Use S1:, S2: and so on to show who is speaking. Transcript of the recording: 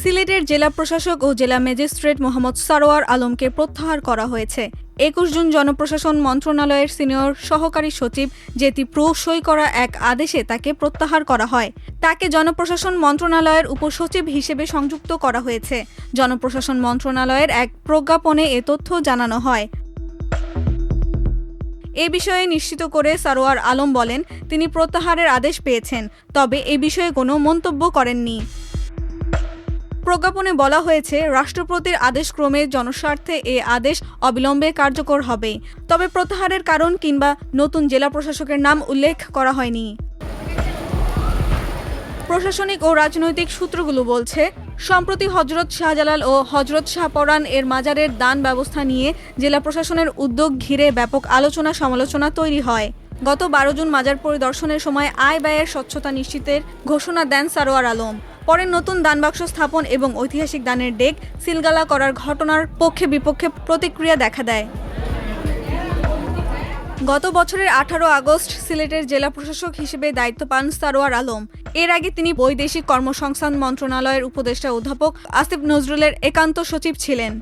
S1: সিলেটের জেলা প্রশাসক ও জেলা ম্যাজিস্ট্রেট মোহাম্মদ সারোয়ার আলমকে প্রত্যাহার করা হয়েছে। ২১ জুন জনপ্রশাসন মন্ত্রণালয়ের সিনিয়র সহকারী সচিব জেতি প্রো সই করা এক আদেশে তাকে প্রত্যাহার করা হয়। তাকে জনপ্রশাসন মন্ত্রণালয়ের উপসচিব হিসেবে সংযুক্ত করা হয়েছে। জনপ্রশাসন মন্ত্রণালয়ের এক প্রজ্ঞাপনে এ তথ্য জানানো হয়। এ বিষয়ে নিশ্চিত করে সারোয়ার আলম বলেন, তিনি প্রত্যাহারের আদেশ পেয়েছেন, তবে এ বিষয়ে কোনো মন্তব্য করেননি। প্রজ্ঞাপনে বলা হয়েছে, রাষ্ট্রপতির আদেশক্রমে জনস্বার্থে এ আদেশ অবিলম্বে কার্যকর হবে, তবে প্রত্যাহারের কারণ কিংবা নতুন জেলা প্রশাসকের নাম উল্লেখ করা হয়নি। প্রশাসনিক ও রাজনৈতিক সূত্রগুলো বলছে, সম্প্রতি হযরত শাহজালাল ও হযরত শাহপরাণ এর মাজারের দান ব্যবস্থা নিয়ে জেলা প্রশাসনের উদ্যোগ ঘিরে ব্যাপক আলোচনা সমালোচনা তৈরি হয়। গত ১২ জুন মাজার পরিদর্শনের সময় আয় ব্যয়ের স্বচ্ছতা নিশ্চিতের ঘোষণা দেন সারোয়ার আলম। পরে নতুন দানবাক্স স্থাপন এবং ঐতিহাসিক দানের ডেক সিলগালা করার ঘটনার পক্ষে বিপক্ষে প্রতিক্রিয়া দেখা দেয়। গত বছরের ১৮ আগস্ট সিলেটের জেলা প্রশাসক হিসেবে দায়িত্ব পান সারোয়ার আলম। এর আগে তিনি বৈদেশিক কর্মসংস্থান মন্ত্রণালয়ের উপদেষ্টা অধ্যাপক আসিফ নজরুলের একান্ত সচিব ছিলেন।